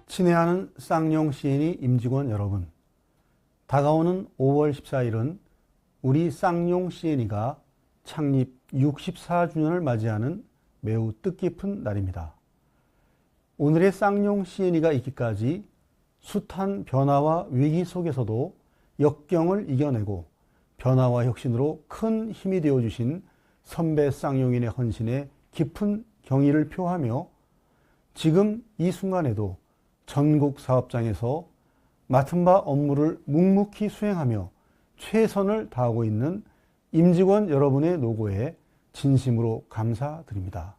친애하는 쌍용 CNE 임직원 여러분, 다가오는 5월 14일은 우리 쌍용 CNE가 창립 64주년을 맞이하는 매우 뜻깊은 날입니다. 오늘의 쌍용 CNE가 있기까지 숱한 변화와 위기 속에서도 역경을 이겨내고 변화와 혁신으로 큰 힘이 되어주신 선배 쌍용인의 헌신에 깊은 경의를 표하며 지금 이 순간에도 전국 사업장에서 맡은 바 업무를 묵묵히 수행하며 최선을 다하고 있는 임직원 여러분의 노고에 진심으로 감사드립니다.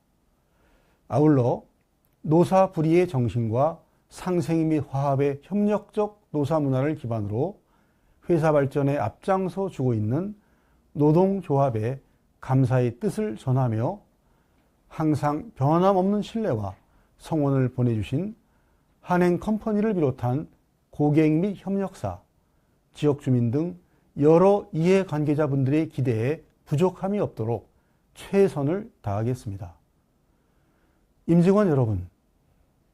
아울러 노사 불의의 정신과 상생 및 화합의 협력적 노사 문화를 기반으로 회사 발전에 앞장서 주고 있는 노동조합에 감사의 뜻을 전하며 항상 변함없는 신뢰와 성원을 보내주신 한행컴퍼니를 비롯한 고객 및 협력사, 지역주민 등 여러 이해관계자분들의 기대에 부족함이 없도록 최선을 다하겠습니다. 임직원 여러분,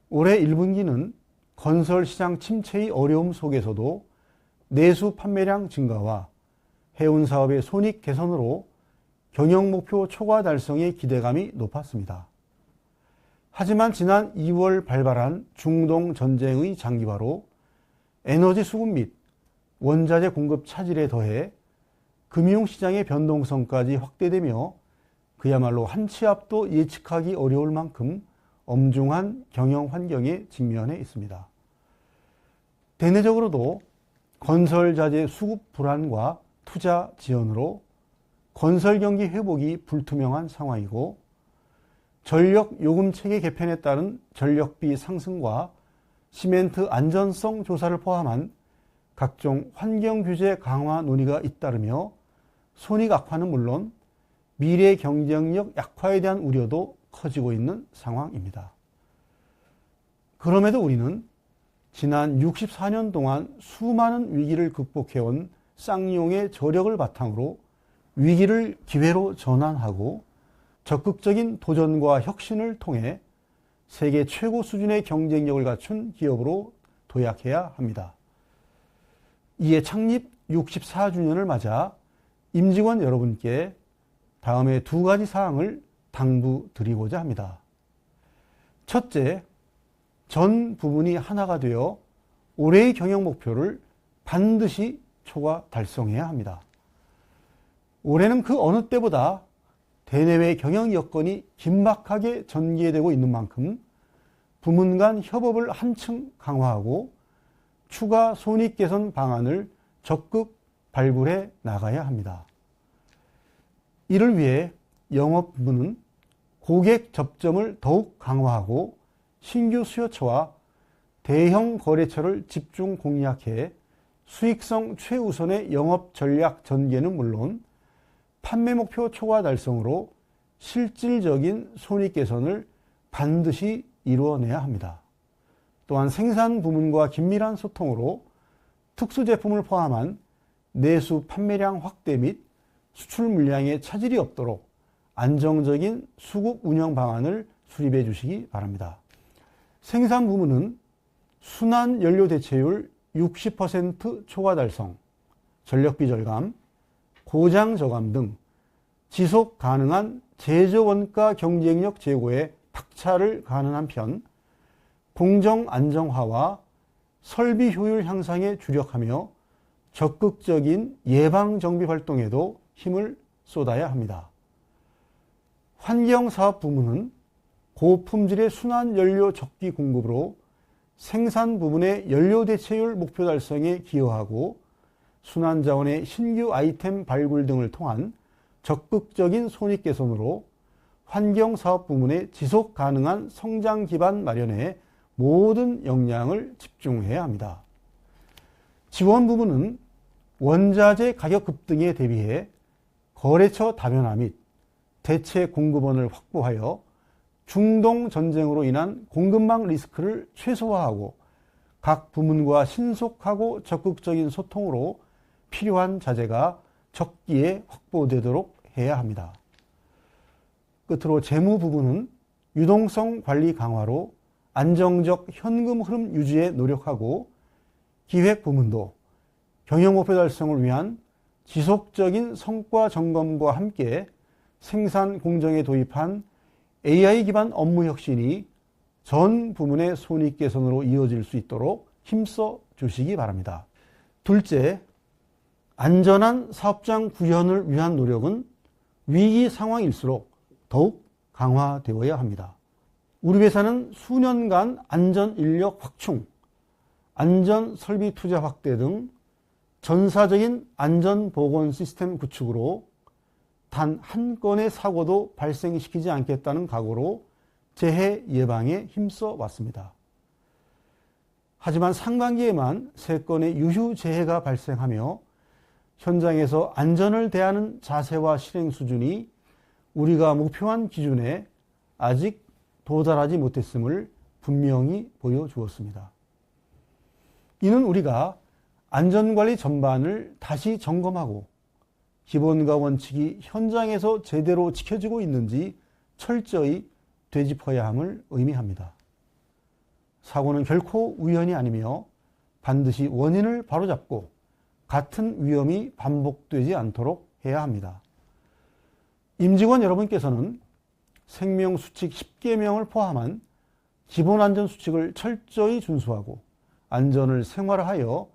올해 1분기는 건설시장 침체의 어려움 속에서도 내수 판매량 증가와 해운사업의 손익 개선으로 경영목표 초과 달성의 기대감이 높았습니다. 하지만 지난 2월 발발한 중동 전쟁의 장기화로 에너지 수급 및 원자재 공급 차질에 더해 금융시장의 변동성까지 확대되며 그야말로 한 치 앞도 예측하기 어려울 만큼 엄중한 경영 환경에 직면해 있습니다. 대내적으로도 건설자재 수급 불안과 투자 지연으로 건설 경기 회복이 불투명한 상황이고 전력 요금 체계 개편에 따른 전력비 상승과 시멘트 안전성 조사를 포함한 각종 환경 규제 강화 논의가 잇따르며 손익 악화는 물론 미래 경쟁력 약화에 대한 우려도 커지고 있는 상황입니다. 그럼에도 우리는 지난 64년 동안 수많은 위기를 극복해온 쌍용의 저력을 바탕으로 위기를 기회로 전환하고 적극적인 도전과 혁신을 통해 세계 최고 수준의 경쟁력을 갖춘 기업으로 도약해야 합니다. 이에 창립 64주년을 맞아 임직원 여러분께 다음에 2가지 사항을 당부드리고자 합니다. 첫째, 전 부문이 하나가 되어 올해의 경영 목표를 반드시 초과 달성해야 합니다. 올해는 그 어느 때보다 대내외 경영 여건이 긴박하게 전개되고 있는 만큼 부문 간 협업을 한층 강화하고 추가 손익 개선 방안을 적극 발굴해 나가야 합니다. 이를 위해 영업부는 고객 접점을 더욱 강화하고 신규 수요처와 대형 거래처를 집중 공략해 수익성 최우선의 영업 전략 전개는 물론 판매 목표 초과 달성으로 실질적인 손익 개선을 반드시 이루어내야 합니다. 또한 생산 부문과 긴밀한 소통으로 특수 제품을 포함한 내수 판매량 확대 및 수출 물량에 차질이 없도록 안정적인 수급 운영 방안을 수립해 주시기 바랍니다. 생산 부문은 순환 연료 대체율 60% 초과 달성, 전력비 절감, 고장 저감 등 지속 가능한 제조 원가 경쟁력 제고에 박차를 가하는 한편 공정 안정화와 설비 효율 향상에 주력하며 적극적인 예방 정비 활동에도 힘을 쏟아야 합니다. 환경사업 부문은 고품질의 순환 연료 적기 공급으로 생산 부분의 연료 대체율 목표 달성에 기여하고 순환자원의 신규 아이템 발굴 등을 통한 적극적인 손익 개선으로 환경사업 부문의 지속 가능한 성장 기반 마련에 모든 역량을 집중해야 합니다. 지원 부문은 원자재 가격 급등에 대비해 거래처 다변화 및 대체 공급원을 확보하여 중동 전쟁으로 인한 공급망 리스크를 최소화하고 각 부문과 신속하고 적극적인 소통으로 필요한 자재가 적기에 확보되도록 해야 합니다. 끝으로 재무 부분은 유동성 관리 강화로 안정적 현금 흐름 유지에 노력하고, 기획 부문도 경영 목표 달성을 위한 지속적인 성과 점검과 함께 생산 공정에 도입한 AI 기반 업무 혁신이 전 부문의 손익 개선으로 이어질 수 있도록 힘써 주시기 바랍니다. 둘째, 안전한 사업장 구현을 위한 노력은 위기 상황일수록 더욱 강화되어야 합니다. 우리 회사는 수년간 안전 인력 확충, 안전 설비 투자 확대 등 전사적인 안전 보건 시스템 구축으로 단 한 건의 사고도 발생시키지 않겠다는 각오로 재해 예방에 힘써 왔습니다. 하지만 상반기에만 3건의 유휴 재해가 발생하며 현장에서 안전을 대하는 자세와 실행 수준이 우리가 목표한 기준에 아직 도달하지 못했음을 분명히 보여주었습니다. 이는 우리가 안전관리 전반을 다시 점검하고 기본과 원칙이 현장에서 제대로 지켜지고 있는지 철저히 되짚어야 함을 의미합니다. 사고는 결코 우연이 아니며 반드시 원인을 바로잡고 같은 위험이 반복되지 않도록 해야 합니다. 임직원 여러분께서는 생명수칙 10계명을 포함한 기본안전수칙을 철저히 준수하고 안전을 생활화하여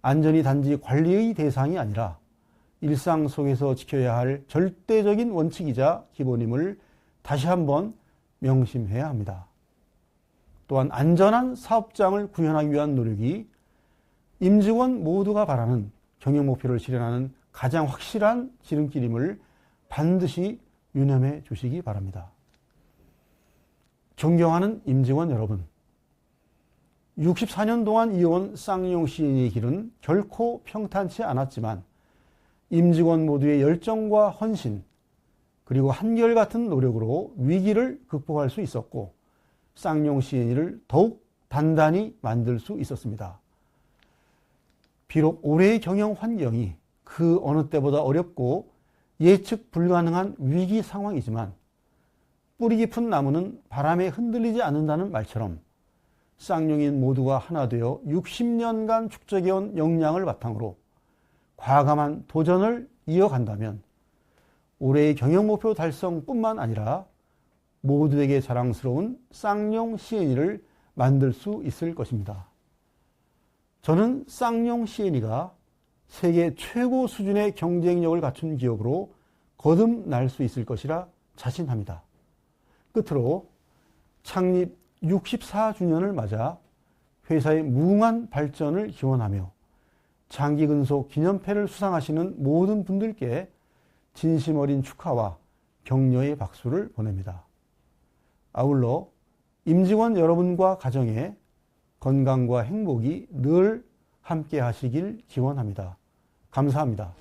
안전이 단지 관리의 대상이 아니라 일상 속에서 지켜야 할 절대적인 원칙이자 기본임을 다시 한번 명심해야 합니다. 또한 안전한 사업장을 구현하기 위한 노력이 임직원 모두가 바라는 경영 목표를 실현하는 가장 확실한 지름길임을 반드시 유념해 주시기 바랍니다. 존경하는 임직원 여러분, 64년 동안 이어온 쌍용 시인의 길은 결코 평탄치 않았지만 임직원 모두의 열정과 헌신 그리고 한결같은 노력으로 위기를 극복할 수 있었고 쌍용 시인이를 더욱 단단히 만들 수 있었습니다. 비록 올해의 경영 환경이 그 어느 때보다 어렵고 예측 불가능한 위기 상황이지만 뿌리 깊은 나무는 바람에 흔들리지 않는다는 말처럼 쌍용인 모두가 하나 되어 60년간 축적해온 역량을 바탕으로 과감한 도전을 이어간다면 올해의 경영 목표 달성뿐만 아니라 모두에게 자랑스러운 쌍용 CNE를 만들 수 있을 것입니다. 저는 쌍용 CNE가 세계 최고 수준의 경쟁력을 갖춘 기업으로 거듭날 수 있을 것이라 자신합니다. 끝으로 창립 64주년을 맞아 회사의 무궁한 발전을 기원하며 장기근속 기념패를 수상하시는 모든 분들께 진심 어린 축하와 격려의 박수를 보냅니다. 아울러 임직원 여러분과 가정에 건강과 행복이 늘 함께 하시길 기원합니다. 감사합니다.